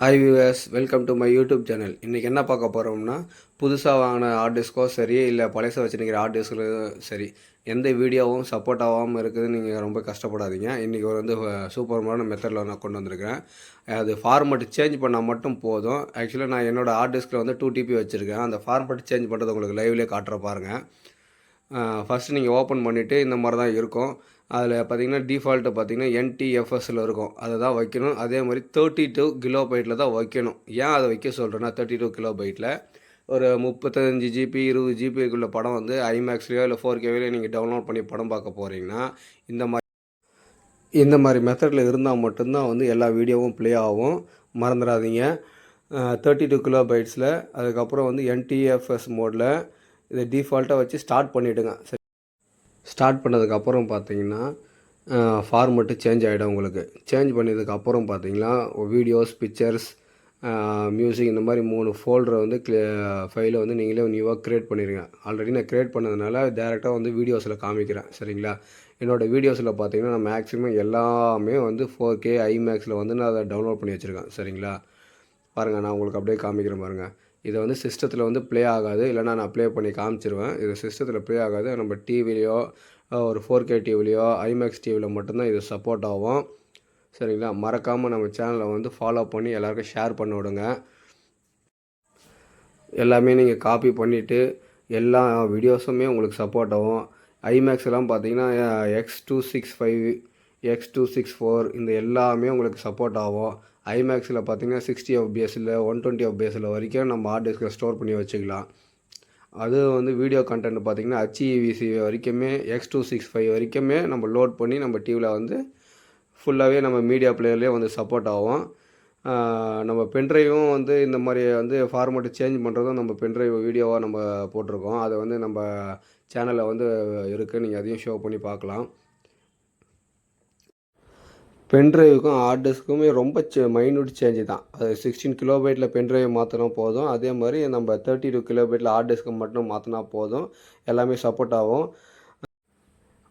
Hi viewers, welcome to my YouTube channel. இன்றைக்கி என்ன பார்க்க போகிறோம்னா, புதுசாக வாங்கின ஹார்ட் டிஸ்க்கோ சரி, இல்லை பழசை வச்சுருக்கிற ஹார்ட் டிஸ்க்கும் சரி, எந்த வீடியோவும் சப்போர்ட் ஆகாமல் இருக்குதுன்னு நீங்கள் ரொம்ப கஷ்டப்படாதீங்க. இன்றைக்கி வந்து சூப்பர்மான மெத்தடில் நான் கொண்டு வந்திருக்கேன். அது ஃபார்மெட் சேஞ்ச் பண்ணால் மட்டும் போதும். ஆக்சுவலாக நான் என்னோடய ஹார்ட் டிஸ்கில் வந்து 2 TB வச்சுருக்கேன். அந்த ஃபார்மெட் சேஞ்ச் பண்ணுறது உங்களுக்கு லைவ்லேயே காட்டுற பாருங்கள். ஃபஸ்ட்டு நீங்கள் ஓப்பன் பண்ணிவிட்டு இந்த மாதிரி தான் இருக்கும். அதில் பார்த்தீங்கன்னா டிஃபால்ட்டு பார்த்தீங்கன்னா NTFSல இருக்கும். அதை தான் வைக்கணும். அதே மாதிரி 32 கிலோபைட்டில் தான் வைக்கணும். ஏன் அதை வைக்க சொல்கிறேன்னா, 32 கிலோபைட்டில் ஒரு 35 ஜிபி 20 ஜிபிக்குள்ள படம் வந்து ஐமேக்ஸ்லையோ இல்லை 4Kலையோ நீங்கள் டவுன்லோட் பண்ணி படம் பார்க்க போகிறீங்கன்னா, இந்த மாதிரி மெத்தடில் இருந்தால் மட்டும்தான் வந்து எல்லா வீடியோவும் ப்ளே ஆகும். மறந்துடாதீங்க. 32 கிலோபைட்ஸில் அதுக்கப்புறம் வந்து NTFS மோடில் இதை டிஃபால்ட்டாக வச்சு ஸ்டார்ட் பண்ணிவிடுங்க. சரி, ஸ்டார்ட் பண்ணதுக்கப்புறம் பார்த்தீங்கன்னா ஃபார்மெட்டு சேஞ்ச் ஆகிடும். உங்களுக்கு சேஞ்ச் பண்ணதுக்கப்புறம் பார்த்தீங்கன்னா வீடியோஸ், பிக்சர்ஸ், மியூசிக் இந்த மாதிரி 3 ஃபோல்டரை வந்து ஃபைலை வந்து நீங்களே நியூவாக க்ரியேட் பண்ணிடுங்க. ஆல்ரெடி நான் க்ரியேட் பண்ணதுனால டேரெக்டாக வந்து வீடியோஸில் காமிக்கிறேன். சரிங்களா? என்னோடய வீடியோஸில் பார்த்தீங்கன்னா நான் மேக்ஸிமம் எல்லாமே வந்து 4K ஐமேக்ஸில் வந்து நான் அதை டவுன்லோட் பண்ணி வச்சுருக்கேன். சரிங்களா? பாருங்கள், நான் உங்களுக்கு அப்படியே காமிக்கிறேன் பாருங்கள். இதை வந்து சிஸ்டத்தில் வந்து ப்ளே ஆகாது, இல்லைனா நான் ப்ளே பண்ணி காமிச்சிருவேன். இது சிஸ்டத்தில் ப்ளே ஆகாது. நம்ம டிவிலையோ ஒரு 4K டிவிலையோ ஐமேக்ஸ் டிவியில் மட்டும்தான் இது சப்போர்ட் ஆகும். சரிங்களா? மறக்காமல் நம்ம சேனலை வந்து ஃபாலோ பண்ணி எல்லாருக்கும் ஷேர் பண்ணி விடுங்க. எல்லாமே நீங்கள் காப்பி பண்ணிவிட்டு எல்லா வீடியோஸுமே உங்களுக்கு சப்போர்ட் ஆகும். ஐமேக்ஸ்லாம் பார்த்தீங்கன்னா X265 X264 இந்த எல்லாமே உங்களுக்கு சப்போர்ட் ஆகும். ஐமேக்ஸில் பார்த்தீங்கன்னா 60 FPSல 120 FPSல வரைக்கும் நம்ம ஹார்ட் டிஸ்கில் ஸ்டோர் பண்ணி வச்சுக்கலாம். அது வந்து வீடியோ கண்டென்ட் பார்த்திங்கன்னா HEVC வரைக்குமே X265 வரைக்குமே நம்ம லோட் பண்ணி நம்ம டிவியில் வந்து ஃபுல்லாகவே நம்ம மீடியா பிளேயர்லேயே வந்து சப்போர்ட் ஆகும். நம்ம பென்ட்ரைவும் வந்து இந்த மாதிரி வந்து ஃபார்மெட்டு சேஞ்ச் பண்ணுறதும் நம்ம பென்ட்ரைவ் வீடியோவாக நம்ம போட்டிருக்கோம். அதை வந்து நம்ம சேனலில் வந்து இருக்குது, நீங்கள் அதையும் ஷோ பண்ணி பார்க்கலாம். பென்ட்ரைவுக்கும் ஹார்ட் டிஸ்க்குமே ரொம்ப மைன்யூட் சேஞ்சு தான். அது 16 கிலோபைட்டில் பென்ட்ரைவ் மாற்றினா போதும். அதே மாதிரி நம்ம 32 கிலோபைட்டில் ஹார்ட் டிஸ்க்கு மட்டும் மாற்றினா போதும். எல்லாமே சப்போர்ட் ஆகும்.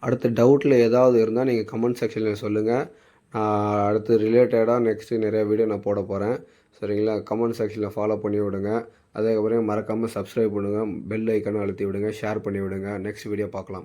அடுத்த டவுட்டில் ஏதாவது இருந்தால் நீங்கள் கமெண்ட் செக்ஷனில் சொல்லுங்கள். அடுத்து ரிலேட்டடாக நெக்ஸ்ட்டு நிறைய வீடியோ நான் போட போகிறேன். சரிங்களா? கமெண்ட் செக்ஷனில் ஃபாலோ பண்ணி விடுங்க. அதுக்கப்புறம் மறக்காமல் சப்ஸ்கிரைப் பண்ணுங்கள். பெல் ஐக்கானும் அழுத்தி விடுங்க. ஷேர் பண்ணி விடுங்க. நெக்ஸ்ட் வீடியோ பார்க்கலாம்.